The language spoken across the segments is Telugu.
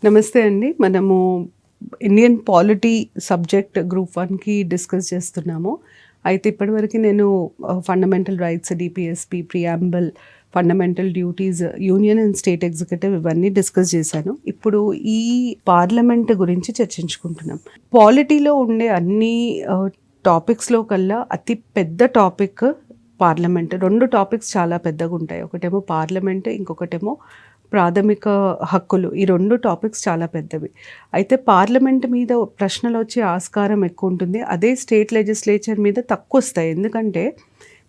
నమస్తే అండి. మనము ఇండియన్ పాలిటీ సబ్జెక్ట్ గ్రూప్ 1కి డిస్కస్ చేస్తున్నాము. అయితే ఇప్పటివరకు నేను fundamental rights, DPSP, preamble, fundamental duties, union and state executive ఇవన్నీ డిస్కస్ చేశాను. ఇప్పుడు ఈ పార్లమెంట్ గురించి చర్చించుకుంటున్నాం. పాలిటీలో ఉండే అన్ని టాపిక్స్లో కల్లా అతి పెద్ద టాపిక్ పార్లమెంట్. 2 టాపిక్స్ చాలా పెద్దగా ఉంటాయి. ఒకటేమో పార్లమెంట్, ఇంకొకటేమో ప్రాథమిక హక్కులు. ఈ 2 టాపిక్స్ చాలా పెద్దవి. అయితే పార్లమెంట్ మీద ప్రశ్నలు వచ్చే ఆస్కారం ఎక్కువ ఉంటుంది. అదే స్టేట్ లెజిస్లేచర్ మీద తక్కువ వస్తాయి. ఎందుకంటే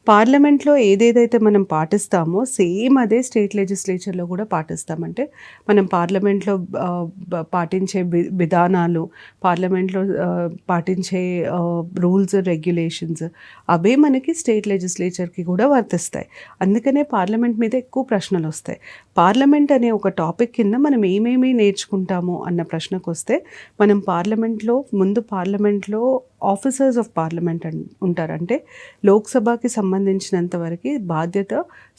పార్లమెంట్లో ఏదేదైతే మనం పాటిస్తామో సేమ్ అదే స్టేట్ లెజిస్లేచర్లో కూడా పాటిస్తామంటే మనం పార్లమెంట్లో పాటించే విధానాలు, పార్లమెంట్లో పాటించే రూల్స్ రెగ్యులేషన్స్ అవే మనకి స్టేట్ లెజిస్లేచర్కి కూడా వర్తిస్తాయి. అందుకనే పార్లమెంట్ మీద ఎక్కువ ప్రశ్నలు వస్తాయి. పార్లమెంట్ అనే ఒక టాపిక్ కింద మనం ఏమేమి నేర్చుకుంటాము అన్న ప్రశ్నకు వస్తే మనం పార్లమెంట్లో ఆఫీసర్స్ ఆఫ్ పార్లమెంట్ ఉంటారు. అంటే లోక్సభకి సంబంధించినంత వరకు బాధ్యత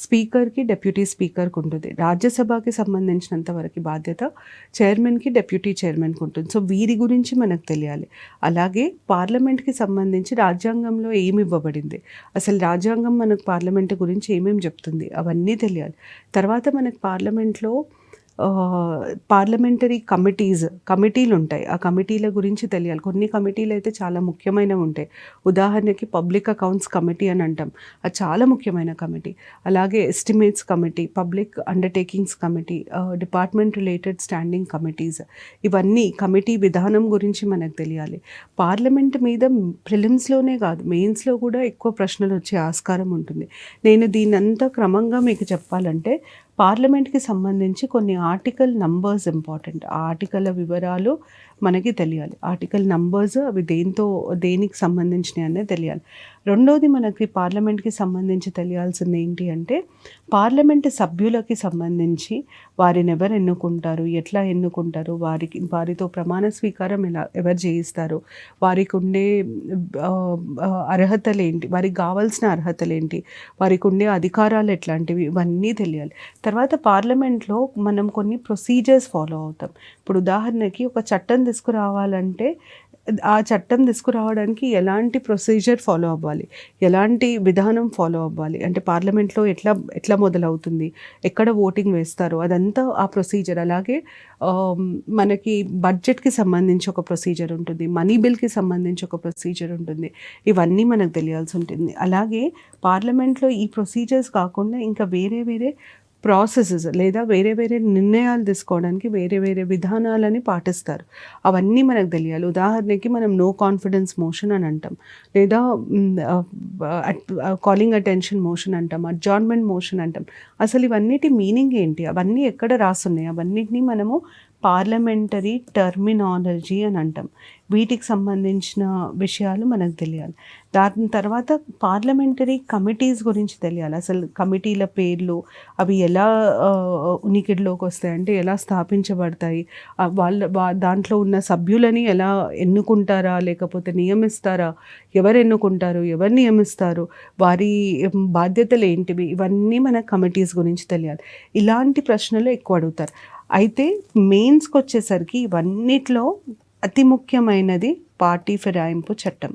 స్పీకర్కి, డెప్యూటీ స్పీకర్కి ఉంటుంది. రాజ్యసభకి సంబంధించినంత వరకు బాధ్యత చైర్మన్కి, డెప్యూటీ చైర్మన్కి ఉంటుంది. సో వీరి గురించి మనకు తెలియాలి. అలాగే పార్లమెంట్కి సంబంధించి రాజ్యాంగంలో ఏమి ఇవ్వబడింది, అసలు రాజ్యాంగం మనకు పార్లమెంట్ గురించి ఏమేమి చెప్తుంది, అవన్నీ తెలియాలి. తర్వాత మనకు పార్లమెంట్లో పార్లమెంటరీ కమిటీలు ఉంటాయి. ఆ కమిటీల గురించి తెలియాలి. కొన్ని కమిటీలు అయితే చాలా ముఖ్యమైనవి ఉంటాయి. ఉదాహరణకి పబ్లిక్ అకౌంట్స్ కమిటీ అని అంటాం, అది చాలా ముఖ్యమైన కమిటీ. అలాగే estimates committee, public undertakings committee, department related standing committees, ఇవన్నీ కమిటీ విధానం గురించి మనకు తెలియాలి. పార్లమెంట్ మీద ప్రిలిమ్స్లోనే కాదు, మెయిన్స్లో కూడా ఎక్కువ ప్రశ్నలు వచ్చే ఆస్కారం ఉంటుంది. నేను దీనంతా క్రమంగా మీకు చెప్పాలంటే పార్లమెంట్కి సంబంధించి కొన్ని ఆర్టికల్ నంబర్స్ ఇంపార్టెంట్. ఆ ఆర్టికల్ వివరాలు మనకి తెలియాలి. ఆర్టికల్ నంబర్స్ అవి దేనికి సంబంధించినవి అనేది తెలియాలి. రెండోది మనకి పార్లమెంట్కి సంబంధించి తెలియాల్సింది ఏంటి అంటే పార్లమెంట్ సభ్యులకి సంబంధించి వారిని ఎవరు ఎన్నుకుంటారు, ఎట్లా ఎన్నుకుంటారు, వారితో ప్రమాణ స్వీకారం ఎవరు చేయిస్తారు, వారికి ఉండే అర్హతలు ఏంటి, వారికి కావాల్సిన అర్హతలు ఏంటి, వారికి ఉండే అధికారాలు ఎట్లాంటివి, ఇవన్నీ తెలియాలి. తర్వాత పార్లమెంట్లో మనం కొన్ని ప్రొసీజర్స్ ఫాలో అవుతాం. ఇప్పుడు ఉదాహరణకి ఒక చట్టం తీసుకురావాలంటే ఆ చట్టం తీసుకురావడానికి ఎలాంటి ప్రొసీజర్ ఫాలో అవ్వాలి, ఎలాంటి విధానం ఫాలో అవ్వాలి, అంటే పార్లమెంట్లో ఎట్లా మొదలవుతుంది, ఎక్కడ ఓటింగ్ వేస్తారు, అదంతా ఆ ప్రొసీజర్. అలాగే మనకి బడ్జెట్కి సంబంధించి ఒక ప్రొసీజర్ ఉంటుంది, మనీ బిల్కి సంబంధించి ఒక ప్రొసీజర్ ఉంటుంది. ఇవన్నీ మనకు తెలియాల్సి ఉంటుంది. అలాగే పార్లమెంట్లో ఈ ప్రొసీజర్స్ కాకుండా ఇంకా వేరే ప్రాసెసెస్ లేదా వేరే నిర్ణయాలు తీసుకోవడానికి వేరే విధానాలని పాటిస్తారు. అవన్నీ మనకు తెలియాలి. ఉదాహరణకి మనం నో కాన్ఫిడెన్స్ మోషన్ అని అంటాం, లేదా కాలింగ్ అటెన్షన్ మోషన్ అంటాం, అడ్జార్న్మెంట్ మోషన్ అంటాం. అసలు ఇవన్నిటి మీనింగ్ ఏంటి, అవన్నీ ఎక్కడ రాసున్నాయి, అవన్నిటిని మనము పార్లమెంటరీ టర్మినాలజీ అని అంటాం. వీటికి సంబంధించిన విషయాలు మనకు తెలియాలి. దాని తర్వాత పార్లమెంటరీ కమిటీస్ గురించి తెలియాలి. అసలు కమిటీల పేర్లు, అవి ఎలా ఉనికిడిలోకి వస్తాయి, అంటే ఎలా స్థాపించబడతాయి, దాంట్లో ఉన్న సభ్యులని ఎలా ఎన్నుకుంటారా లేకపోతే నియమిస్తారా, ఎవరు ఎన్నుకుంటారు, ఎవరు నియమిస్తారు, వారి బాధ్యతలు ఏంటివి, ఇవన్నీ మన కమిటీస్ గురించి తెలియాలి. ఇలాంటి ప్రశ్నలు ఎక్కువ అడుగుతారు. అయితే మెయిన్స్కి వచ్చేసరికి ఇవన్నిట్లో అతి ముఖ్యమైనది పార్టీ ఫిరాయింపు చట్టం.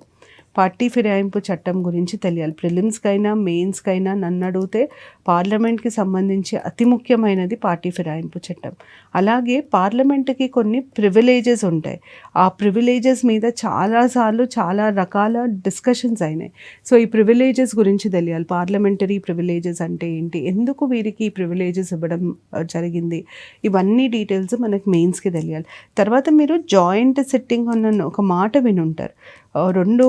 పార్టీ ఫిరాయింపు చట్టం గురించి తెలియాలి. ప్రిలిమ్స్కైనా మెయిన్స్కైనా నన్ను అడిగితే పార్లమెంట్కి సంబంధించి అతి ముఖ్యమైనది పార్టీ ఫిరాయింపు చట్టం. అలాగే పార్లమెంట్కి కొన్ని ప్రివిలేజెస్ ఉంటాయి. ఆ ప్రివిలేజెస్ మీద చాలాసార్లు చాలా రకాల డిస్కషన్స్ అయినాయి. సో ఈ ప్రివిలేజెస్ గురించి తెలియాలి. పార్లమెంటరీ ప్రివిలేజెస్ అంటే ఏంటి, ఎందుకు వీరికి ఈ ప్రివిలేజెస్ ఇవ్వడం జరిగింది, ఇవన్నీ డీటెయిల్స్ మనకి మెయిన్స్కి తెలియాలి. తర్వాత మీరు జాయింట్ సిట్టింగ్ అన్న ఒక మాట వినుంటారు. 2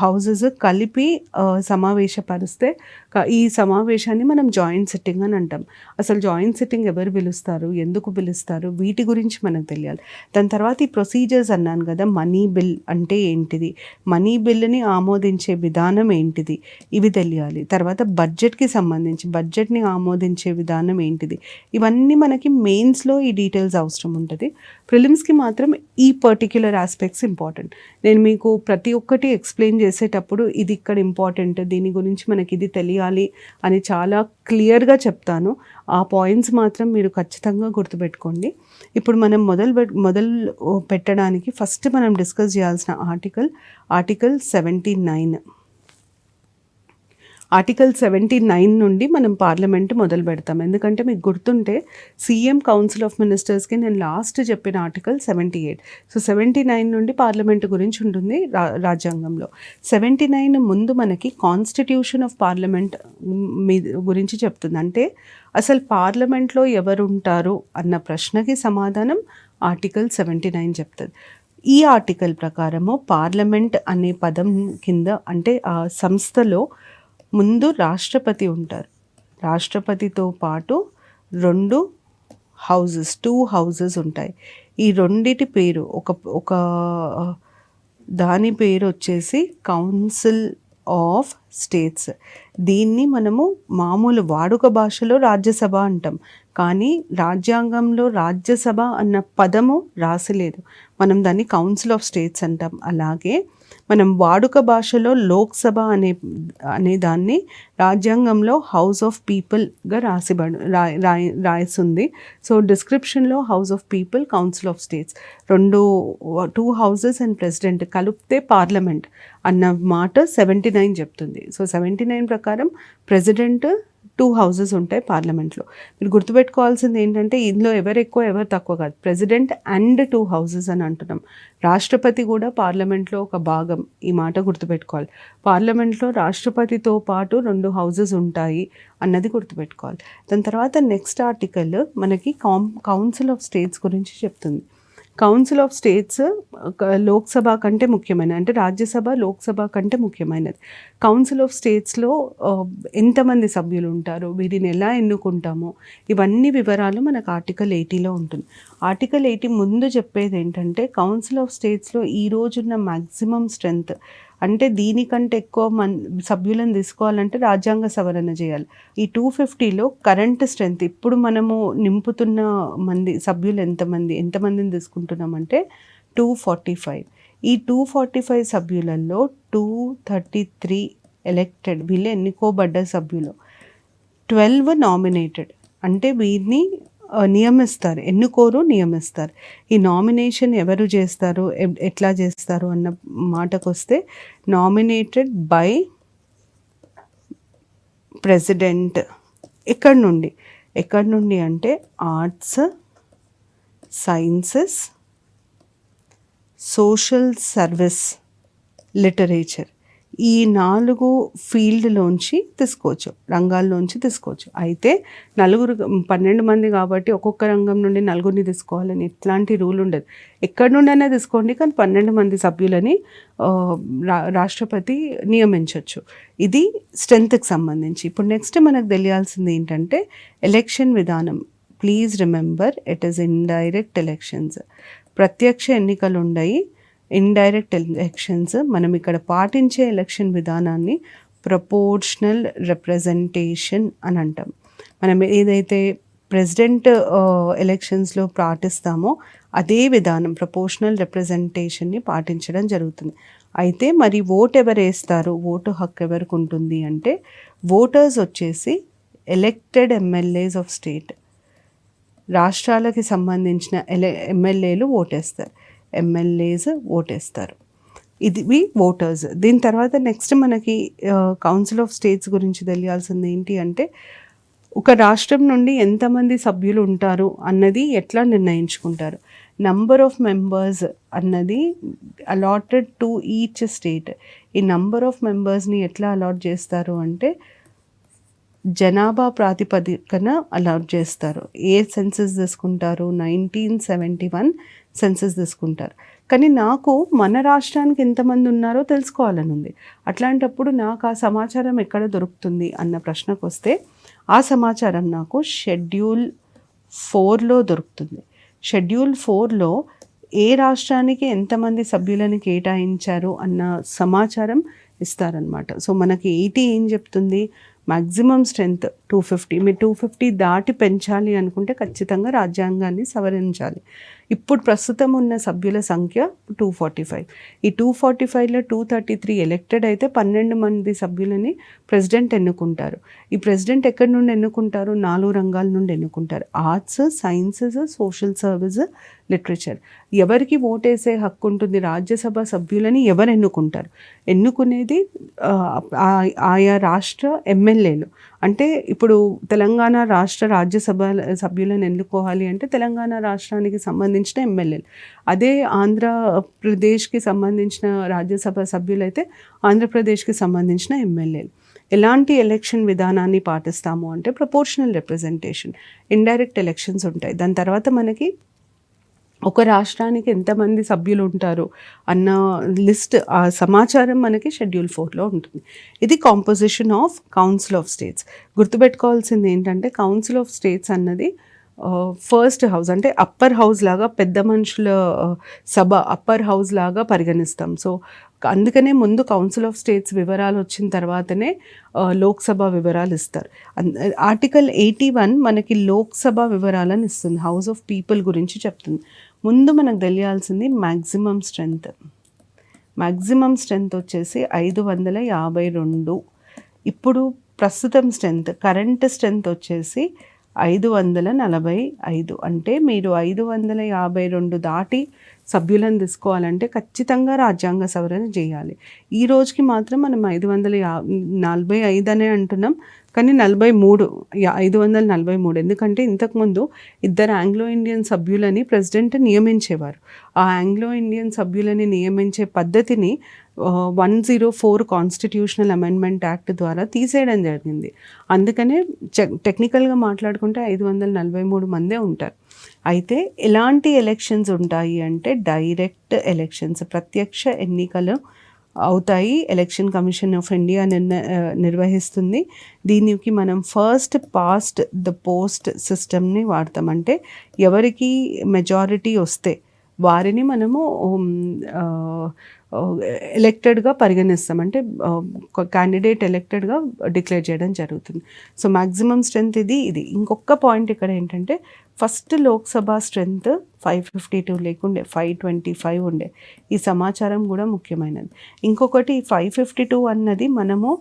హౌజెస్ కలిపి సమావేశపరిస్తే ఈ సమావేశాన్ని మనం జాయింట్ సిట్టింగ్ అని అంటాం. అసలు జాయింట్ సిట్టింగ్ ఎవరు పిలుస్తారు, ఎందుకు పిలుస్తారు, వీటి గురించి మనకు తెలియాలి. దాని తర్వాత ఈ ప్రొసీజర్స్ అన్నాను కదా, మనీ బిల్ అంటే ఏంటిది, మనీ బిల్ని ఆమోదించే విధానం ఏంటిది, ఇవి తెలియాలి. తర్వాత బడ్జెట్ని ఆమోదించే విధానం ఏంటిది, ఇవన్నీ మనకి మెయిన్స్లో ఈ డీటెయిల్స్ అవసరం ఉంటుంది. ప్రిలిమ్స్కి మాత్రం ఈ పర్టిక్యులర్ ఆస్పెక్ట్స్ ఇంపార్టెంట్. నేను మీకు ప్రతి ఒక్కటి ఎక్స్ప్లెయిన్ చేసేటప్పుడు ఇది ఇక్కడ ఇంపార్టెంట్, దీని గురించి మనకి ఇది తెలియాలి అని చాలా క్లియర్గా చెప్తాను. ఆ పాయింట్స్ మాత్రం మీరు ఖచ్చితంగా గుర్తుపెట్టుకోండి. ఇప్పుడు మనం మొదలు పెట్టడానికి ఫస్ట్ మనం డిస్కస్ చేయాల్సిన ఆర్టికల్ 79. ఆర్టికల్ 79 నుండి మనం పార్లమెంట్ మొదలు పెడతాం. ఎందుకంటే మీకు గుర్తుంటే సీఎం కౌన్సిల్ ఆఫ్ మినిస్టర్స్కి నేను లాస్ట్ చెప్పిన ఆర్టికల్ 78. సో 79 నుండి పార్లమెంట్ గురించి ఉంటుంది రాజ్యాంగంలో. 79 ముందు మనకి కాన్స్టిట్యూషన్ ఆఫ్ పార్లమెంట్ గురించి చెప్తుంది. అంటే అసలు పార్లమెంట్లో ఎవరు ఉంటారు అన్న ప్రశ్నకి సమాధానం ఆర్టికల్ 79 చెప్తుంది. ఈ ఆర్టికల్ ప్రకారము పార్లమెంట్ అనే పదం కింద అంటే ఆ సంస్థలో ముందు రాష్ట్రపతి ఉంటారు. రాష్ట్రపతితో పాటు 2 హౌజెస్ ఉంటాయి. ఈ రెండిటి పేరు ఒక దాని పేరు వచ్చేసి కౌన్సిల్ ఆఫ్ స్టేట్స్. దీన్ని మనము మామూలు వాడుక భాషలో రాజ్యసభ అంటాం, కానీ రాజ్యాంగంలో రాజ్యసభ అన్న పదము రాసిలేదు. మనం దాన్ని కౌన్సిల్ ఆఫ్ స్టేట్స్ అంటాం. అలాగే మనం వాడుక భాషలో లోక్సభ అనే దాన్ని రాజ్యాంగంలో హౌస్ ఆఫ్ పీపుల్గా రాసింది. సో డిస్క్రిప్షన్లో house of people, council of states 2 houses and president కలిపితే పార్లమెంట్ అన్న మాట 79 చెప్తుంది. సో 79 ప్రకారం ప్రెసిడెంట్ 2 హౌజెస్ ఉంటాయి పార్లమెంట్లో. మీరు గుర్తుపెట్టుకోవాల్సింది ఏంటంటే ఇందులో ఎవరు ఎక్కువ ఎవరు తక్కువ కాదు, ప్రెసిడెంట్ అండ్ 2 హౌజెస్ అని అంటున్నాం. రాష్ట్రపతి కూడా పార్లమెంట్లో ఒక భాగం, ఈ మాట గుర్తుపెట్టుకోవాలి. పార్లమెంట్లో రాష్ట్రపతితో పాటు 2 హౌజెస్ ఉంటాయి అన్నది గుర్తుపెట్టుకోవాలి. దాని తర్వాత నెక్స్ట్ ఆర్టికల్ మనకి కౌన్సిల్ ఆఫ్ స్టేట్స్ గురించి చెప్తుంది. కౌన్సిల్ ఆఫ్ స్టేట్స్ లోక్సభ కంటే ముఖ్యమైనది, అంటే రాజ్యసభ లోక్సభ కంటే ముఖ్యమైనది. కౌన్సిల్ ఆఫ్ స్టేట్స్లో ఎంతమంది సభ్యులు ఉంటారు, వీరిని ఎలా ఎన్నుకుంటామో ఇవన్నీ వివరాలు మనకు ఆర్టికల్ 80లో ఉంటుంది. ఆర్టికల్ 80 ముందు చెప్పేది ఏంటంటే కౌన్సిల్ ఆఫ్ స్టేట్స్లో ఈ రోజున్న మ్యాక్సిమం స్ట్రెంగ్త్, అంటే దీనికంటే ఎక్కువ సభ్యులను తీసుకోవాలంటే రాజ్యాంగ సవరణ చేయాలి. ఈ 250లో కరెంట్ స్ట్రెంగ్త్ ఇప్పుడు మనము నింపుతున్న సభ్యులు ఎంతమందిని తీసుకుంటున్నామంటే 245. ఈ 245 సభ్యులలో 233 ఎలక్టెడ్, వీళ్ళు ఎన్నుకోబడ్డ సభ్యులు. 12 నామినేటెడ్, అంటే వీరిని నియమిస్తారు, ఎన్నుకోరు నియమిస్తారు. ఈ నామినేషన్ ఎవరు చేస్తారు, ఎట్లా చేస్తారు అన్న మాటకు వస్తే నామినేటెడ్ బై ప్రెసిడెంట్. ఎక్కడి నుండి అంటే arts, sciences, social service, literature, ఈ 4 ఫీల్డ్లోంచి తీసుకోవచ్చు, రంగాల్లోంచి తీసుకోవచ్చు. అయితే 12 మంది కాబట్టి ఒక్కొక్క రంగం నుండి 4 తీసుకోవాలని ఇట్లాంటి రూల్ ఉండదు. ఎక్కడి నుండైనా తీసుకోండి, కానీ 12 మంది సభ్యులని రాష్ట్రపతి నియమించవచ్చు. ఇది స్ట్రెంత్కి సంబంధించి. ఇప్పుడు నెక్స్ట్ మనకు తెలియాల్సింది ఏంటంటే ఎలక్షన్ విధానం. Please remember it is indirect elections. ప్రత్యక్ష ఎన్నికలు ఉన్నాయి, ఇండైరెక్ట్ ఎలక్షన్స్. మనం ఇక్కడ పాటించే ఎలక్షన్ విధానాన్ని ప్రపోర్షనల్ రిప్రజెంటేషన్ అని అంటాం. మనం ఏదైతే ప్రెసిడెంట్ ఎలక్షన్స్లో పాటిస్తామో అదే విధానం ప్రపోర్షనల్ రిప్రజెంటేషన్ని పాటించడం జరుగుతుంది. అయితే మరి ఓటు ఎవరు వేస్తారు, ఓటు హక్కు ఎవరికి ఉంటుంది అంటే ఓటర్స్ వచ్చేసి ఎలక్టెడ్ ఎమ్మెల్యేస్ ఆఫ్ స్టేట్, రాష్ట్రాలకి సంబంధించిన ఎమ్మెల్యేలు ఓటేస్తారు, ఎమ్మెల్యేస్ ఓటేస్తారు. ఇది ఓటర్స్. దీని తర్వాత నెక్స్ట్ మనకి కౌన్సిల్ ఆఫ్ స్టేట్స్ గురించి తెలియాల్సింది ఏంటి అంటే ఒక రాష్ట్రం నుండి ఎంతమంది సభ్యులు ఉంటారు అన్నది ఎట్లా నిర్ణయించుకుంటారు. నంబర్ ఆఫ్ మెంబర్స్ అన్నది అలాటెడ్ టు ఈచ్ స్టేట్. ఈ నంబర్ ఆఫ్ మెంబర్స్ని ఎట్లా అలాట్ చేస్తారు అంటే జనాభా ప్రాతిపదికన అలాట్ చేస్తారు. ఏ సెన్సస్ తీసుకుంటారు, 1971 సెన్సస్ తీసుకుంటారు. కానీ నాకు మన రాష్ట్రానికి ఎంతమంది ఉన్నారో తెలుసుకోవాలని ఉంది. అట్లాంటప్పుడు నాకు ఆ సమాచారం ఎక్కడ దొరుకుతుంది అన్న ప్రశ్నకు వస్తే ఆ సమాచారం నాకు షెడ్యూల్ 4లో దొరుకుతుంది. షెడ్యూల్ 4లో ఏ రాష్ట్రానికి ఎంతమంది సభ్యులను కేటాయించారు అన్న సమాచారం ఇస్తారనమాట. సో మనకి 80 ఏం చెప్తుంది, మ్యాక్సిమం స్ట్రెంత్ 250. మీరు 250 దాటి పెంచాలి అనుకుంటే ఖచ్చితంగా రాజ్యాంగాన్ని సవరించాలి. ఇప్పుడు ప్రస్తుతం ఉన్న సభ్యుల సంఖ్య 245. ఈ 245లో 233 ఎలక్టెడ్ అయితే 12 మంది సభ్యులని ప్రెసిడెంట్ ఎన్నుకుంటారు. ఈ ప్రెసిడెంట్ ఎక్కడి నుండి ఎన్నుకుంటారు? 4 రంగాల నుండి ఎన్నుకుంటారు. Arts, sciences, social service, literature. ఎవరికి ఓటేసే హక్కు ఉంటుంది? రాజ్యసభ సభ్యులని ఎవరు ఎన్నుకుంటారు? ఎన్నుకునేది ఆయా రాష్ట్ర ఎమ్మెల్యేలు. అంటే ఇప్పుడు తెలంగాణ రాష్ట్ర రాజ్యసభ సభ్యులను ఎన్నుకోవాలి అంటే తెలంగాణ రాష్ట్రానికి సంబంధించిన ఎమ్మెల్యేలు. అదే ఆంధ్రప్రదేశ్కి సంబంధించిన రాజ్యసభ సభ్యులైతే ఆంధ్రప్రదేశ్కి సంబంధించిన ఎమ్మెల్యేలు. ఎలాంటి ఎలక్షన్ విధానాన్ని పాటిస్తాము అంటే ప్రపోర్షనల్ రిప్రజెంటేషన్, ఇండైరెక్ట్ ఎలక్షన్స్ ఉంటాయి. దాని తర్వాత మనకి ఒక రాష్ట్రానికి ఎంతమంది సభ్యులు ఉంటారు అన్న లిస్ట్, ఆ సమాచారం మనకి షెడ్యూల్ 4లో ఉంటుంది. ఇది composition of council of states. గుర్తుపెట్టుకోవాల్సింది ఏంటంటే కౌన్సిల్ ఆఫ్ స్టేట్స్ అన్నది ఫస్ట్ హౌస్, అంటే అప్పర్ హౌస్ లాగా, పెద్ద మనుషుల సభ అప్పర్ హౌస్ లాగా పరిగణిస్తాం. సో అందుకనే ముందు కౌన్సిల్ ఆఫ్ స్టేట్స్ వివరాలు వచ్చిన తర్వాతనే లోక్సభ వివరాలు ఇస్తారు. ఆర్టికల్ 81 మనకి లోక్సభ వివరాలను ఇస్తుంది, హౌస్ ఆఫ్ పీపుల్ గురించి చెప్తుంది. ముందు మనకు తెలియాల్సింది మ్యాక్సిమం స్ట్రెంగ్త్. మ్యాక్సిమం స్ట్రెంగ్త్ వచ్చేసి 552. ఇప్పుడు ప్రస్తుతం స్ట్రెంగ్త్, కరెంట్ స్ట్రెంగ్త్ వచ్చేసి 545. అంటే మీరు 552 దాటి సభ్యులను తీసుకోవాలంటే ఖచ్చితంగా రాజ్యాంగ సవరణ చేయాలి. ఈ రోజుకి మాత్రం మనం 545 అనే అంటున్నాం, కానీ 543. ఎందుకంటే ఇంతకుముందు 2 ఆంగ్లో ఇండియన్ సభ్యులని ప్రెసిడెంట్ నియమించేవారు. ఆ ఆంగ్లో ఇండియన్ సభ్యులని నియమించే పద్ధతిని 104 కాన్స్టిట్యూషనల్ అమెండ్మెంట్ యాక్ట్ ద్వారా తీసేయడం జరిగింది. అందుకనే టెక్నికల్గా మాట్లాడుకుంటే 543 మందే ఉంటారు. అయితే ఎలాంటి ఎలక్షన్స్ ఉంటాయి అంటే డైరెక్ట్ ఎలక్షన్స్, ప్రత్యక్ష ఎన్నికలు అవుతాయి. ఎలక్షన్ కమిషన్ ఆఫ్ ఇండియా నిర్వహిస్తుంది. దీనికి మనం ఫస్ట్ పాస్ట్ ద పోస్ట్ సిస్టమ్ని వాడతాం. అంటే ఎవరికి మెజారిటీ వస్తే వారిని మనము ఎలక్టెడ్గా పరిగణిస్తాం, అంటే క్యాండిడేట్ ఎలక్టెడ్గా డిక్లేర్ చేయడం జరుగుతుంది. సో మ్యాక్సిమం స్ట్రెంగ్త్ ఇది. ఇంకొక పాయింట్ ఇక్కడ ఏంటంటే ఫస్ట్ లోక్సభ స్ట్రెంగ్త్ 552 లేకుండే 525 ఉండే. ఈ సమాచారం కూడా ముఖ్యమైనది. ఇంకొకటి 552 అన్నది మనము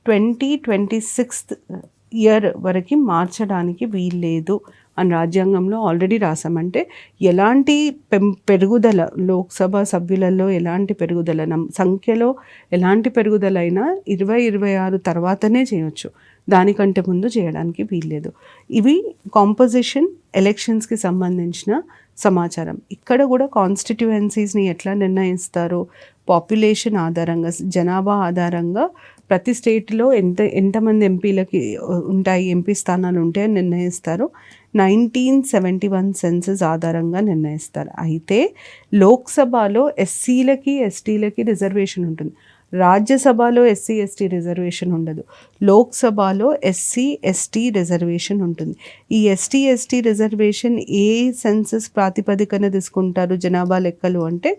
2026 ఇయర్ వరకు మార్చడానికి వీల్లేదు అని రాజ్యాంగంలో ఆల్రెడీ రాసామంటే ఎలాంటి పెరుగుదల, లోక్సభ సభ్యులలో ఎలాంటి పెరుగుదల, సంఖ్యలో ఎలాంటి పెరుగుదల అయినా 2026 తర్వాతనే చేయొచ్చు, దానికంటే ముందు చేయడానికి వీల్లేదు. ఇవి కాంపోజిషన్, ఎలక్షన్స్కి సంబంధించిన సమాచారం. ఇక్కడ కూడా కాన్స్టిట్యుయెన్సీస్ని ఎట్లా నిర్ణయిస్తారు? పాపులేషన్ ఆధారంగా, జనాభా ఆధారంగా ప్రతి స్టేట్లో ఎంతమంది ఎంపీలకి ఉంటాయి, ఎంపీ స్థానాలు ఉంటాయని నిర్ణయిస్తారు. 1971 సెన్సస్ ఆధారంగా నిర్ణయిస్తారు. అయితే లోక్సభలో ఎస్సీలకి, ఎస్టీలకి రిజర్వేషన్ ఉంటుంది. రాజ్యసభలో ఎస్సీ, ఎస్టీ రిజర్వేషన్ ఉండదు. లోక్సభలో ఎస్సీ, ఎస్టీ రిజర్వేషన్ ఉంటుంది. ఈ ఎస్టీ, ఎస్టీ రిజర్వేషన్ ఏ సెన్సస్ ప్రాతిపదికన తీసుకుంటారు జనాభా లెక్కలు అంటే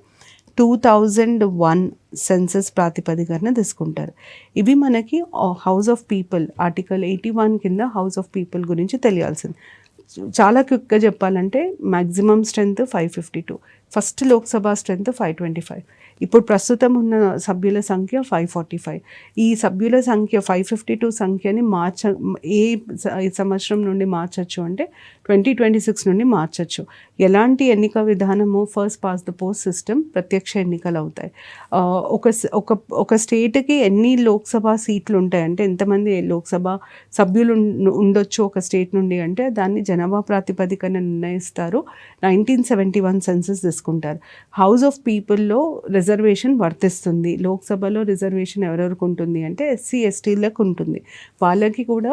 2001 సెన్సస్ ప్రాతిపదికన తీసుకుంటారు. ఇవి మనకి హౌస్ ఆఫ్ పీపుల్ ఆర్టికల్ 81 కింద హౌస్ ఆఫ్ పీపుల్ గురించి తెలియాల్సింది. చాలా క్విక్గా చెప్పాలంటే maximum strength 552, first Lok Sabha strength 525, ఇప్పుడు ప్రస్తుతం ఉన్న సభ్యుల సంఖ్య 545. ఈ సభ్యుల సంఖ్య 552 సంఖ్యని ఏ సంవత్సరం నుండి మార్చచ్చు అంటే 2026 నుండి మార్చచ్చు. ఎలాంటి ఎన్నిక విధానము? First pass the post system, ప్రత్యక్ష ఎన్నికలు అవుతాయి. ఒక స్టేట్కి ఎన్ని లోక్సభ సీట్లు ఉంటాయి అంటే ఎంతమంది లోక్సభ సభ్యులు ఉండొచ్చు ఒక స్టేట్ నుండి అంటే దాన్ని జనాభా ప్రాతిపదికన నిర్ణయిస్తారు. 1971 సెన్సస్ తీసుకుంటారు. హౌస్ ఆఫ్ పీపుల్లో రిజర్వేషన్ వర్తిస్తుంది. లోక్సభలో రిజర్వేషన్ ఎవరెవరికి ఉంటుంది అంటే ఎస్సీ, ఎస్టీలకు ఉంటుంది. వాళ్ళకి కూడా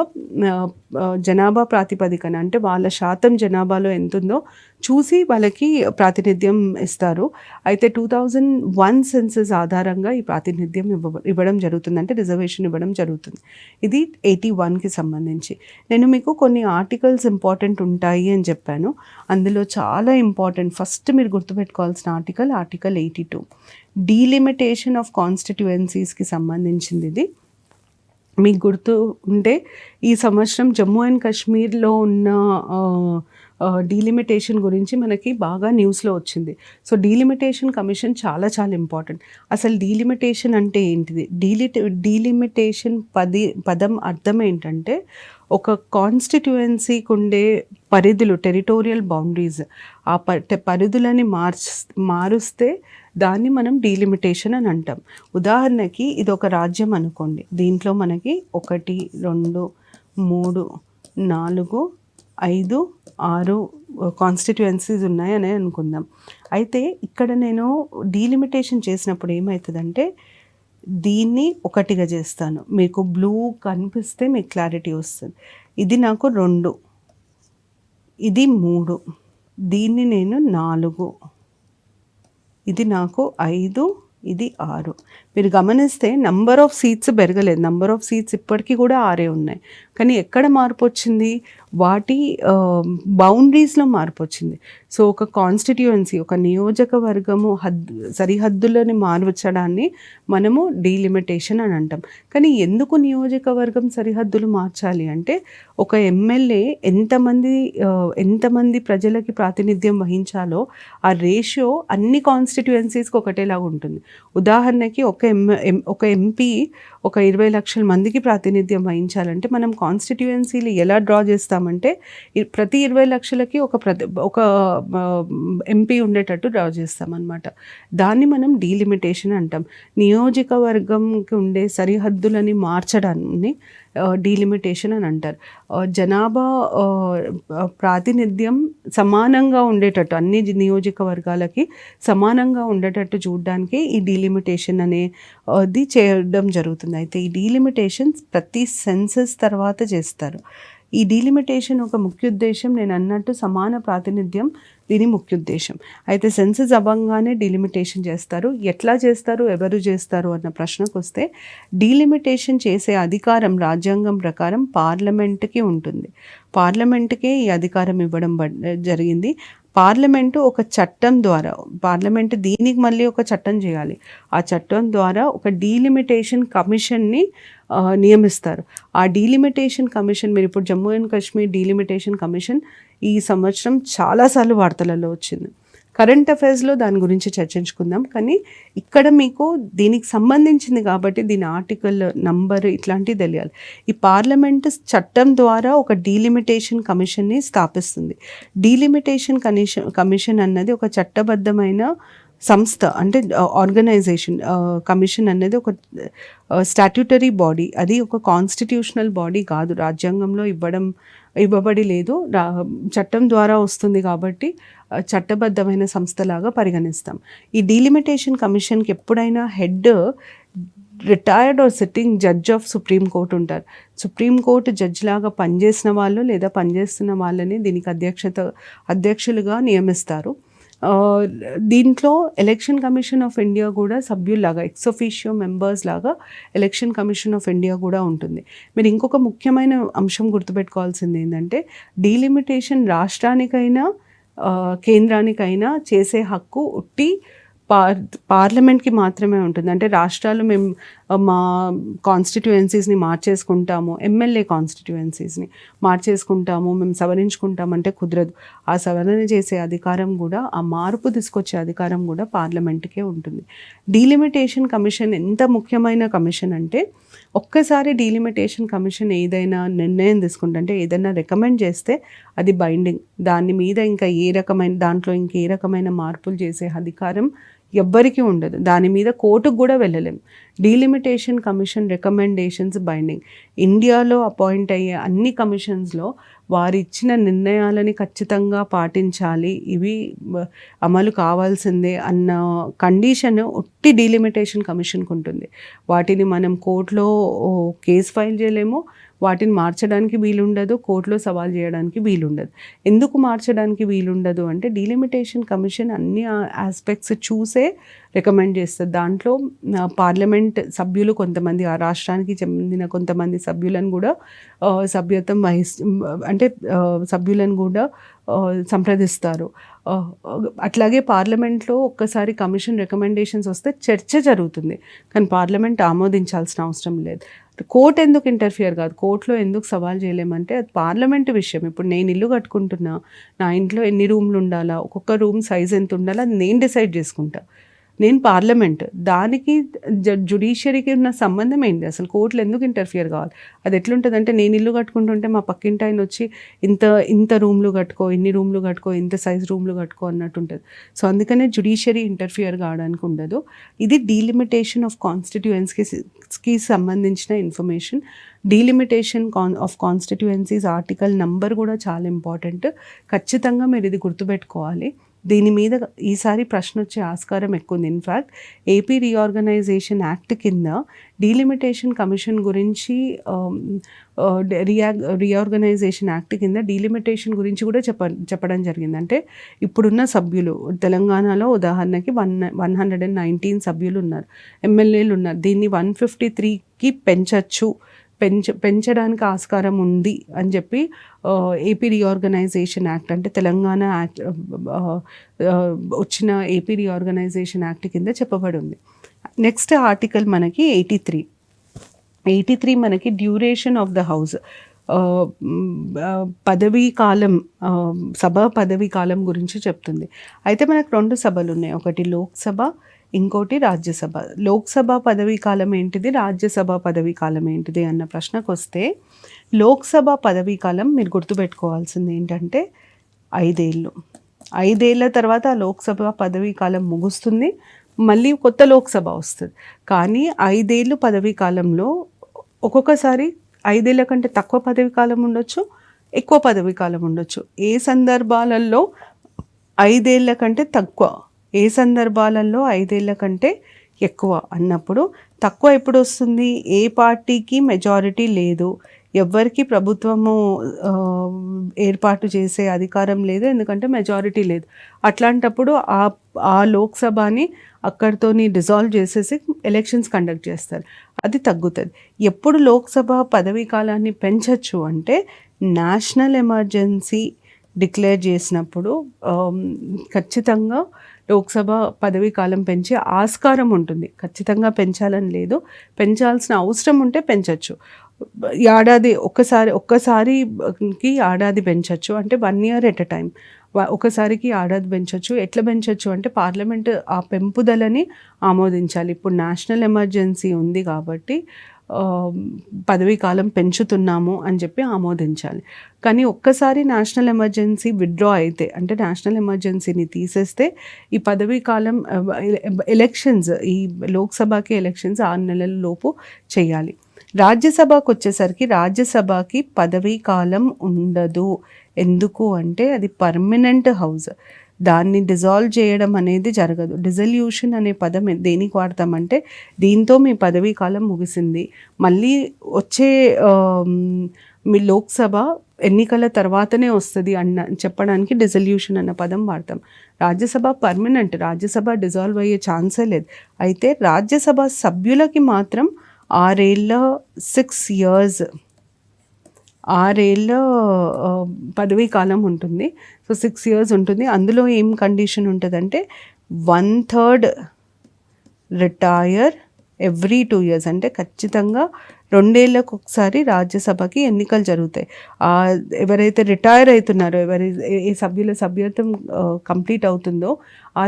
జనాభా ప్రాతిపదికన అంటే వాళ్ళ శాతం జనాభాలో ఎంత ఉందో చూసి వాళ్ళకి ప్రాతినిధ్యం ఇస్తారు. అయితే 2001 సెన్సస్ ఆధారంగా ఈ ప్రాతినిధ్యం ఇవ్వడం జరుగుతుంది, అంటే రిజర్వేషన్ ఇవ్వడం జరుగుతుంది. ఇది 81కి సంబంధించి. నేను మీకు కొన్ని ఆర్టికల్స్ ఇంపార్టెంట్ ఉంటాయి అని చెప్పాను. అందులో చాలా ఇంపార్టెంట్, ఫస్ట్ మీరు గుర్తుపెట్టుకోవాల్సిన ఆర్టికల్ 82, డీలిమిటేషన్ ఆఫ్ కాన్స్టిట్యుయెన్సీస్కి సంబంధించింది. ఇది మీకు గుర్తు ఉంటే ఈ సంవత్సరం జమ్మూ అండ్ కాశ్మీర్లో ఉన్న డీలిమిటేషన్ గురించి మనకి బాగా న్యూస్లో వచ్చింది. సో డీలిమిటేషన్ కమిషన్ చాలా చాలా ఇంపార్టెంట్. అసలు డీలిమిటేషన్ అంటే ఏంటిది? డీలిమిటేషన్ పదం అర్థం ఏంటంటే ఒక కాన్స్టిట్యుయెన్సీకి ఉండే పరిధులు, టెరిటోరియల్ బౌండరీస్, ఆ పరిధులని మారుస్తే దాన్ని మనం డీలిమిటేషన్ అని అంటాం. ఉదాహరణకి ఇది ఒక రాజ్యం అనుకోండి. దీంట్లో మనకి 1, 2, 3, 4, 5, 6 కాన్స్టిట్యుయెన్సీస్ ఉన్నాయని అనుకుందాం. అయితే ఇక్కడ నేను డీలిమిటేషన్ చేసినప్పుడు ఏమవుతుందంటే దీన్ని ఒకటిగా చేస్తాను. మీకు బ్లూ కనిపిస్తే మీకు క్లారిటీ వస్తుంది. ఇది నాకు 2, ఇది 3, దీన్ని నేను 4, ఇది నాకు 5, ఇది 6. మీరు గమనిస్తే నంబర్ ఆఫ్ సీట్స్ పెరగలేదు. నంబర్ ఆఫ్ సీట్స్ ఇప్పటికీ కూడా 6 ఉన్నాయి. కానీ ఎక్కడ మార్పు వచ్చింది? వాటి బౌండరీస్లో మార్పు వచ్చింది. సో ఒక కాన్స్టిట్యుయెన్సీ, ఒక నియోజకవర్గము సరిహద్దులని మార్చడాన్ని మనము డీలిమిటేషన్ అని అంటాం. కానీ ఎందుకు నియోజకవర్గం సరిహద్దులు మార్చాలి అంటే ఒక ఎమ్మెల్యే ఎంతమంది ప్రజలకి ప్రాతినిధ్యం వహించాలో ఆ రేషియో అన్ని కాన్స్టిట్యుయెన్సీస్కి ఒకటేలాగా ఉంటుంది. ఉదాహరణకి ఒక ఎంపీ ఒక 20 లక్షల మందికి ప్రాతినిధ్యం వహించాలంటే మనం కాన్స్టిట్యుయెన్సీలు ఎలా డ్రా చేస్తామంటే ప్రతి 20 లక్షలకి ఒక ఎంపీ ఉండేటట్టు డ్రా చేస్తామన్నమాట. దాన్ని మనం డీలిమిటేషన్ అంటాం. నియోజకవర్గంకి ఉండే సరిహద్దులని మార్చడాన్ని డీలిమిటేషన్ అని అంటారు. జనాభా ప్రాతినిధ్యం సమానంగా ఉండేటట్టు, అన్ని నియోజకవర్గాలకి సమానంగా ఉండేటట్టు చూడడానికి ఈ డీలిమిటేషన్ అనేది చేయడం జరుగుతుంది. అయితే ఈ డీలిమిటేషన్ ప్రతి సెన్సస్ తర్వాత చేస్తారు. ఈ డీలిమిటేషన్ ఒక ముఖ్య ఉద్దేశం, నేను అన్నట్టు సమాన ప్రాతినిధ్యం దీని ముఖ్య ఉద్దేశం. అయితే సెన్సస్ అవ్వగానే డీలిమిటేషన్ చేస్తారు. ఎట్లా చేస్తారు, ఎవరు చేస్తారు అన్న ప్రశ్నకు వస్తే డీలిమిటేషన్ చేసే అధికారం రాజ్యాంగం ప్రకారం పార్లమెంట్కి ఉంటుంది. పార్లమెంట్కే ఈ అధికారం ఇవ్వడం జరిగింది. పార్లమెంటు ఒక చట్టం ద్వారా, పార్లమెంటు దీనికి మళ్ళీ ఒక చట్టం చేయాలి. ఆ చట్టం ద్వారా ఒక డీలిమిటేషన్ కమిషన్ని నియమిస్తారు. ఆ డీలిమిటేషన్ కమిషన్, మీరు ఇప్పుడు Jammu and Kashmir delimitation commission ఈ సంవత్సరం చాలాసార్లు వార్తలలో వచ్చింది. కరెంట్ అఫైర్స్లో దాని గురించి చర్చించుకుందాం. కానీ ఇక్కడ మీకు దీనికి సంబంధించింది కాబట్టి దీని ఆర్టికల్ నంబర్ ఇట్లాంటివి తెలియాలి. ఈ పార్లమెంట్ చట్టం ద్వారా ఒక డీలిమిటేషన్ కమిషన్ని స్థాపిస్తుంది. డీలిమిటేషన్ కమిషన్ అన్నది ఒక చట్టబద్ధమైన సంస్థ, అంటే ఆర్గనైజేషన్. కమిషన్ అనేది ఒక స్టాట్యూటరీ బాడీ, అది ఒక కాన్స్టిట్యూషనల్ బాడీ కాదు. రాజ్యాంగంలో ఇవ్వబడి లేదు, చట్టం ద్వారా వస్తుంది కాబట్టి చట్టబద్ధమైన సంస్థలాగా పరిగణిస్తాం. ఈ డీలిమిటేషన్ కమిషన్కి ఎప్పుడైనా head retired or sitting judge of supreme court ఉంటారు. సుప్రీంకోర్టు జడ్జ్ లాగా పనిచేసిన వాళ్ళు లేదా పనిచేస్తున్న వాళ్ళని దీనికి అధ్యక్షులుగా నియమిస్తారు. దీంట్లో ఎలక్షన్ కమిషన్ ఆఫ్ ఇండియా కూడా సభ్యుల్లాగా, ఎక్సొఫిషియో మెంబర్స్ లాగా ఎలక్షన్ కమిషన్ ఆఫ్ ఇండియా కూడా ఉంటుంది. మీరు ఇంకొక ముఖ్యమైన అంశం గుర్తుపెట్టుకోవాల్సింది ఏంటంటే డీలిమిటేషన్ రాష్ట్రానికైనా కేంద్రానికైనా చేసే హక్కు ఉట్టి పార్లమెంట్కి మాత్రమే ఉంటుంది. అంటే రాష్ట్రాలు మేము మా కాన్స్టిట్యుయెన్సీస్ని మార్చేసుకుంటాము, ఎమ్మెల్యే కాన్స్టిట్యుయెన్సీస్ని మార్చేసుకుంటాము, మేము సవరించుకుంటామంటే కుదరదు. ఆ సవరణ చేసే అధికారం కూడా, ఆ మార్పు తీసుకొచ్చే అధికారం కూడా పార్లమెంట్కే ఉంటుంది. డీలిమిటేషన్ కమిషన్ ఎంత ముఖ్యమైన కమిషన్ అంటే ఒక్కసారి డీలిమిటేషన్ కమిషన్ ఏదైనా నిర్ణయం తీసుకుంటే, అంటే ఏదైనా రికమెండ్ చేస్తే అది బైండింగ్. దాని మీద ఇంకా దాంట్లో ఇంకే రకమైన మార్పులు చేసే అధికారం ఎవ్వరికీ ఉండదు. దాని మీద కోర్టుకు కూడా వెళ్ళలేం. Delimitation commission recommendations binding. ఇండియాలో అపాయింట్ అయ్యే అన్ని కమిషన్స్లో వారు ఇచ్చిన నిర్ణయాలని ఖచ్చితంగా పాటించాలి, ఇవి అమలు కావాల్సిందే అన్న కండిషన్ ఒట్టి డీలిమిటేషన్ కమిషన్కి ఉంటుంది. వాటిని మనం కోర్టులో కేసు ఫైల్ చేయలేము, వాటిని మార్చడానికి వీలుండదు, కోర్టులో సవాల్ చేయడానికి వీలుండదు. ఎందుకు మార్చడానికి వీలుండదు అంటే డీలిమిటేషన్ కమిషన్ అన్ని ఆస్పెక్ట్స్ చూసే రికమెండ్ చేస్తుంది. దాంట్లో పార్లమెంట్ సభ్యులు కొంతమంది, ఆ రాష్ట్రానికి చెందిన కొంతమంది సభ్యులను కూడా సభ్యత్వం అంటే సభ్యులను కూడా సంప్రదిస్తారు. అట్లాగే పార్లమెంట్లో ఒక్కసారి కమిషన్ రికమెండేషన్స్ వస్తే చర్చ జరుగుతుంది, కానీ పార్లమెంట్ ఆమోదించాల్సిన అవసరం లేదు. కోర్టు ఎందుకు ఇంటర్ఫియర్ కాదు, కోర్టులో ఎందుకు సవాల్ చేయలేమంటే అది పార్లమెంటు విషయం. ఇప్పుడు నేను ఇల్లు కట్టుకుంటున్నా, నా ఇంట్లో ఎన్ని రూమ్లు ఉండాలా, ఒక్కొక్క రూమ్ సైజ్ ఎంత ఉండాలా, అది నేను డిసైడ్ చేసుకుంటా. నేను పార్లమెంట్, దానికి జ్యుడిషియరీకి ఉన్న సంబంధం ఏంటి, అసలు కోర్టులు ఎందుకు ఇంటర్ఫియర్ కావాలి? అది ఎట్లుంటుందంటే, నేను ఇల్లు కట్టుకుంటుంటే మా పక్కింటి ఆయన వచ్చి ఇంత రూమ్లు కట్టుకో, ఇన్ని రూమ్లు కట్టుకో, ఇంత సైజ్ రూమ్లు కట్టుకో అన్నట్టు ఉంటుంది. సో అందుకనే జ్యుడిషియరీ ఇంటర్ఫియర్ కావడానికి ఉండదు. ఇది డీలిమిటేషన్ ఆఫ్ కాన్స్టిట్యుయెన్సీస్కి సంబంధించిన information. Delimitation of constituencies article number కూడా చాలా ఇంపార్టెంట్. ఖచ్చితంగా మీరు ఇది గుర్తుపెట్టుకోవాలి. దీని మీద ఈసారి ప్రశ్న వచ్చే ఆస్కారం ఎక్కువ ఉంది. ఇన్ఫ్యాక్ట్ ఏపీ రీఆర్గనైజేషన్ యాక్ట్ కింద డీలిమిటేషన్ కమిషన్ గురించి రీఆర్గనైజేషన్ యాక్ట్ కింద డీలిమిటేషన్ గురించి కూడా చెప్పడం జరిగింది. అంటే ఇప్పుడున్న సభ్యులు తెలంగాణలో ఉదాహరణకి 119 సభ్యులు ఉన్నారు, ఎమ్మెల్యేలు ఉన్నారు. దీన్ని 153కి పెంచడానికి ఆస్కారం ఉంది అని చెప్పి ఏపీ రీఆర్గనైజేషన్ యాక్ట్, అంటే తెలంగాణ యాక్ట్ వచ్చిన ఏపీ రీఆర్గనైజేషన్ యాక్ట్ కింద చెప్పబడి ఉంది. నెక్స్ట్ ఆర్టికల్ మనకి 83 మనకి డ్యూరేషన్ ఆఫ్ ద హౌస్, పదవీ కాలం, సభ పదవీ కాలం గురించి చెప్తుంది. అయితే మనకు 2 సభలు ఉన్నాయి, ఒకటి లోక్సభ, ఇంకోటి రాజ్యసభ. లోక్సభ పదవీ కాలం ఏంటిది, రాజ్యసభ పదవీ కాలం ఏంటిది అన్న ప్రశ్నకు వస్తే, లోక్సభ పదవీ కాలం మీరు గుర్తుపెట్టుకోవాల్సింది ఏంటంటే 5 ఏళ్ళు. 5 ఏళ్ళ తర్వాత ఆ లోక్సభ పదవీ కాలం ముగుస్తుంది, మళ్ళీ కొత్త లోక్సభ వస్తుంది. కానీ 5 ఏళ్ళు పదవీ కాలంలో ఒక్కొక్కసారి 5 ఏళ్ళ కంటే తక్కువ పదవీ కాలం ఉండొచ్చు, ఎక్కువ పదవీ కాలం ఉండొచ్చు. ఏ సందర్భాలలో 5 ఏళ్ళ కంటే తక్కువ, ఏ సందర్భాలలో 5 ఏళ్ళ కంటే ఎక్కువ అన్నప్పుడు, తక్కువ ఎప్పుడు వస్తుంది, ఏ పార్టీకి మెజారిటీ లేదు, ఎవ్వరికి ప్రభుత్వము ఏర్పాటు చేసే అధికారం లేదు, ఎందుకంటే మెజారిటీ లేదు. అట్లాంటప్పుడు ఆ లోక్సభని అక్కడితోని డిజాల్వ్ చేసేసి ఎలక్షన్స్ కండక్ట్ చేస్తారు, అది తగ్గుతుంది. ఎప్పుడు లోక్సభ పదవీ కాలాన్ని పెంచవచ్చు అంటే, నేషనల్ ఎమర్జెన్సీ డిక్లేర్ చేసినప్పుడు ఖచ్చితంగా లోక్సభ పదవీ కాలం పెంచే ఆస్కారం ఉంటుంది. ఖచ్చితంగా పెంచాలని లేదు, పెంచాల్సిన అవసరం ఉంటే పెంచవచ్చు. ఏడాది ఒక్కసారికి ఏడాది పెంచవచ్చు, అంటే 1 year ఎట్ ఎ టైం ఒకసారికి ఏడాది పెంచవచ్చు. ఎట్లా పెంచవచ్చు అంటే, పార్లమెంట్ ఆ పెంపుదలని ఆమోదించాలి. ఇప్పుడు నేషనల్ ఎమర్జెన్సీ ఉంది కాబట్టి పదవీ కాలం పెంచుతున్నాము అని చెప్పి ఆమోదించాలి. కానీ ఒక్కసారి నేషనల్ ఎమర్జెన్సీ విత్డ్రా అయితే, అంటే నేషనల్ ఎమర్జెన్సీని తీసేస్తే, ఈ పదవీ కాలం ఎలక్షన్స్, ఈ లోక్సభకి ఎలక్షన్స్ 6 నెలల లోపు చేయాలి. రాజ్యసభకు వచ్చేసరికి రాజ్యసభకి పదవీ కాలం ఉండదు. ఎందుకు అంటే అది పర్మనెంట్ హౌస్, దాన్ని డిజాల్వ్ చేయడం అనేది జరగదు. డిజల్యూషన్ అనే పదం దేనికి వాడతామంటే, దీంతో మీ పదవీ కాలం ముగిసింది, మళ్ళీ వచ్చే మీ లోక్సభ ఎన్నికల తర్వాతనే వస్తుంది చెప్పడానికి డిజల్యూషన్ అన్న పదం వాడతాం. రాజ్యసభ పర్మనెంట్, రాజ్యసభ డిజాల్వ్ అయ్యే ఛాన్సే లేదు. అయితే రాజ్యసభ సభ్యులకి మాత్రం 6 ఏళ్ళ 6 years 6 ఏళ్ళ పదవీ కాలం ఉంటుంది. సో 6 years ఉంటుంది. అందులో ఏం కండిషన్ ఉంటుందంటే, 1/3 రిటైర్ ఎవ్రీ 2 years, అంటే ఖచ్చితంగా 2 ఏళ్ళకు ఒకసారి రాజ్యసభకి ఎన్నికలు జరుగుతాయి. ఎవరైతే రిటైర్ అవుతున్నారో, ఏ సభ్యుల సభ్యత్వం కంప్లీట్ అవుతుందో ఆ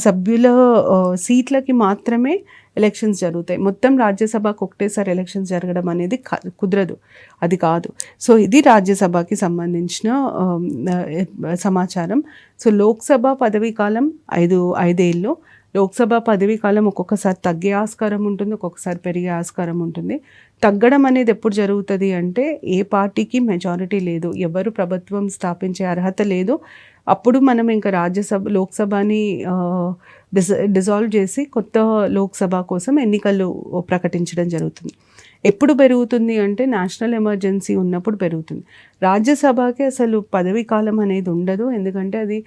సభ్యుల సీట్లకి మాత్రమే ఎలక్షన్స్ జరుగుతాయి. మొత్తం రాజ్యసభకు ఒకటేసారి ఎలక్షన్స్ జరగడం అనేది కుదరదు, అది కాదు. సో ఇది రాజ్యసభకి సంబంధించిన సమాచారం. సో లోక్సభ పదవీ కాలం 5 ఏళ్ళు. లోక్సభ పదవీ కాలం ఒక్కొక్కసారి తగ్గే ఆస్కారం ఉంటుంది, ఒక్కొక్కసారి పెరిగే ఆస్కారం ఉంటుంది. తగ్గడం అనేది ఎప్పుడు జరుగుతుంది అంటే, ఏ పార్టీకి మెజారిటీ లేదు, ఎవరు ప్రభుత్వం స్థాపించే అర్హత లేదు, అప్పుడు మనం ఇంకా లోక్సభని డిజాల్వ్ చేసి కొత్త లోక్సభ కోసం ఎన్నికలు ప్రకటించడం జరుగుతుంది. ఎప్పుడు పెరుగుతుంది అంటే, నేషనల్ ఎమర్జెన్సీ ఉన్నప్పుడు పెరుగుతుంది. రాజ్యసభకి అసలు పదవీ కాలం అనేది ఉండదు, ఎందుకంటే అది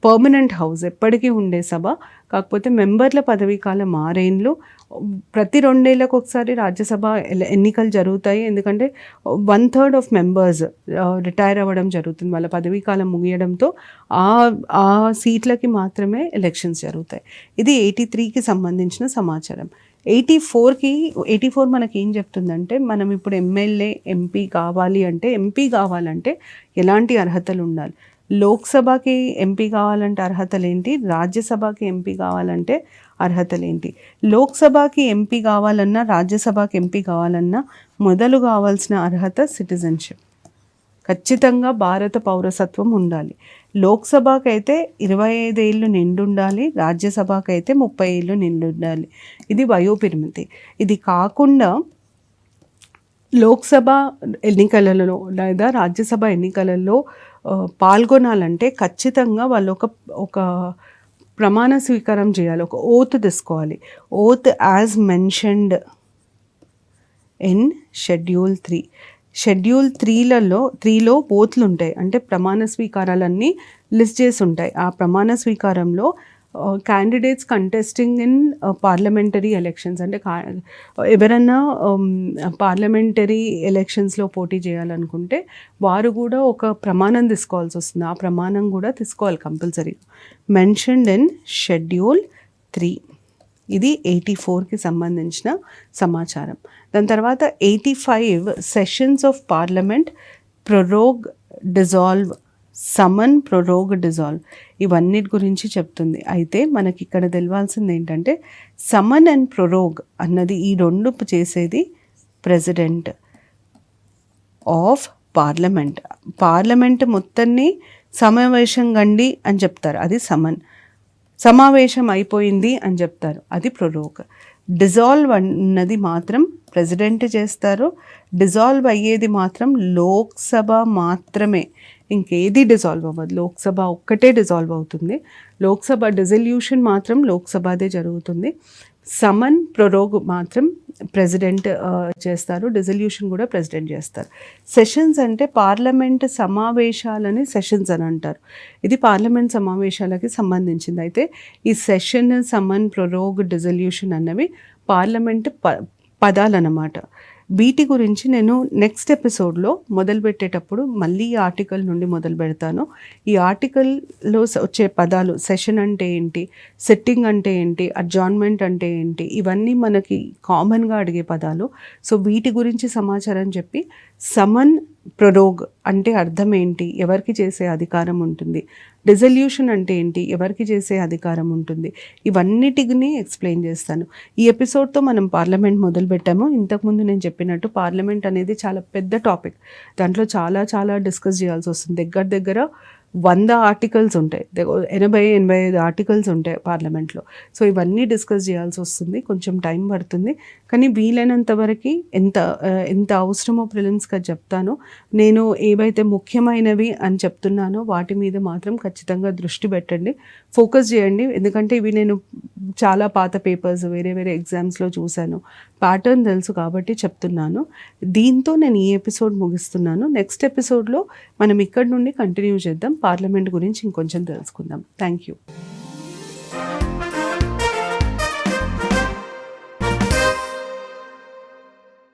పర్మనెంట్ హౌస్, ఎప్పటికీ ఉండే సభ. కాకపోతే మెంబర్ల పదవీ కాలం 6 ఏళ్ళు. ప్రతి 2 ఏళ్ళకు ఒకసారి రాజ్యసభ ఎన్నికలు జరుగుతాయి. ఎందుకంటే 1/3 ఆఫ్ మెంబర్స్ రిటైర్ అవ్వడం జరుగుతుంది. వాళ్ళ పదవీ కాలం ముగియడంతో ఆ సీట్లకి మాత్రమే ఎలక్షన్స్ జరుగుతాయి. ఇది 83కి సంబంధించిన సమాచారం. 84 మనకి ఏం చెప్తుందంటే, మనం ఇప్పుడు ఎమ్మెల్యే ఎంపీ కావాలంటే ఎలాంటి అర్హతలు ఉండాలి, లోక్సభకి ఎంపీ కావాలంటే అర్హతలు ఏంటి, రాజ్యసభకి ఎంపీ కావాలంటే అర్హతలు ఏంటి. లోక్సభకి ఎంపీ కావాలన్నా రాజ్యసభకి ఎంపీ కావాలన్నా మొదలు కావాల్సిన అర్హత సిటిజన్షిప్. ఖచ్చితంగా భారత పౌరసత్వం ఉండాలి. లోక్సభకి అయితే 25 ఏళ్ళు నిండుండాలి, రాజ్యసభకి అయితే 30 ఏళ్ళు నిండుండాలి. ఇది వయోపరిమితి. ఇది కాకుండా లోక్సభ ఎన్నికలలో లేదా రాజ్యసభ ఎన్నికలలో పాల్గొనాలంటే ఖచ్చితంగా వాళ్ళు ఒక ప్రమాణ స్వీకారం చేయాలి, ఒక ఓత్ తీసుకోవాలి. Oath as mentioned in schedule 3. Schedule 3లో ఓత్లు ఉంటాయి, అంటే ప్రమాణ స్వీకారాలన్నీ లిస్ట్ చేసి ఉంటాయి. ఆ ప్రమాణ స్వీకారంలో candidates contesting in parliamentary elections, అంటే ఎవరన్నా పార్లమెంటరీ ఎలక్షన్స్లో పోటీ చేయాలనుకుంటే వారు కూడా ఒక ప్రమాణం తీసుకోవాల్సి వస్తుంది. ఆ ప్రమాణం కూడా తీసుకోవాలి కంపల్సరీగా. Mentioned in schedule 3. ఇది 84కి సంబంధించిన సమాచారం. దాని తర్వాత 85 sessions of parliament prorogue dissolve, summon prorogue dissolve, ఇవన్నిటి గురించి చెప్తుంది. అయితే మనకి ఇక్కడ తెలవాల్సింది ఏంటంటే, సమన్ అండ్ ప్రొరోగ్ అన్నది ఈ రెండు చేసేది ప్రెసిడెంట్ ఆఫ్ పార్లమెంట్ మొత్తాన్ని సమావేశం కండి అని చెప్తారు, అది సమన్. సమావేశం అయిపోయింది అని చెప్తారు, అది ప్రొరోగ్. డిజాల్వ్ అన్నది మాత్రం ప్రెసిడెంట్ చేస్తారు. డిజాల్వ్ అయ్యేది మాత్రం లోక్సభ మాత్రమే, ఇంకేది డిజాల్వ్ అవ్వదు. లోక్సభ ఒక్కటే డిజాల్వ్ అవుతుంది. లోక్సభ డిజల్యూషన్ మాత్రం లోక్సభదే జరుగుతుంది. సమన్ ప్రొరోగ్ మాత్రం ప్రెసిడెంట్ చేస్తారు, డిజల్యూషన్ కూడా ప్రెసిడెంట్ చేస్తారు. సెషన్స్ అంటే పార్లమెంట్ సమావేశాలని సెషన్స్ అని అంటారు. ఇది పార్లమెంట్ సమావేశాలకి సంబంధించింది. అయితే ఈ సెషన్, సమన్, ప్రొరోగ్, డిజల్యూషన్ అన్నవి పార్లమెంట్ పదాలన్నమాట. వీటి గురించి నేను నెక్స్ట్ ఎపిసోడ్లో మొదలుపెట్టేటప్పుడు మళ్ళీ ఈ ఆర్టికల్ నుండి మొదలు పెడతాను. ఈ ఆర్టికల్లో వచ్చే పదాలు, సెషన్ అంటే ఏంటి, సిట్టింగ్ అంటే ఏంటి, అడ్జార్న్మెంట్ అంటే ఏంటి, ఇవన్నీ మనకి కామన్గా అడిగే పదాలు. సో వీటి గురించి సమాచారం చెప్పి, సమన్ ప్రొరోగ్ అంటే అర్థం ఏంటి, ఎవరికి చేసే అధికారం ఉంటుంది, డిజల్యూషన్ అంటే ఏంటి, ఎవరికి చేసే అధికారం ఉంటుంది, ఇవన్నిటిని ఎక్స్ప్లెయిన్ చేస్తాను. ఈ ఎపిసోడ్తో మనం పార్లమెంట్ మొదలుపెట్టాము. ఇంతకుముందు నేను చెప్పినట్టు పార్లమెంట్ అనేది చాలా పెద్ద టాపిక్. దాంట్లో చాలా డిస్కస్ చేయాల్సి వస్తుంది. దగ్గర 100 ఆర్టికల్స్ ఉంటాయి, 80-85 ఆర్టికల్స్ ఉంటాయి పార్లమెంట్లో. సో ఇవన్నీ డిస్కస్ చేయాల్సి వస్తుంది, కొంచెం టైం పడుతుంది. కానీ వీలైనంత వరకు ఎంత అవసరమో ప్రిలిమ్స్గా చెప్తాను. నేను ఏవైతే ముఖ్యమైనవి అని చెప్తున్నానో వాటి మీద మాత్రం ఖచ్చితంగా దృష్టి పెట్టండి, ఫోకస్ చేయండి. ఎందుకంటే ఇవి నేను చాలా పాత పేపర్స్ వేరే ఎగ్జామ్స్లో చూశాను, ప్యాటర్న్ తెలుసు కాబట్టి చెప్తున్నాను. దీంతో నేను ఈ ఎపిసోడ్ ముగిస్తున్నాను. నెక్స్ట్ ఎపిసోడ్లో మనం ఇక్కడ నుండి కంటిన్యూ చేద్దాం, పార్లమెంట్ గురించి ఇంకొంచెం తెలుసుకుందాం. Thank you.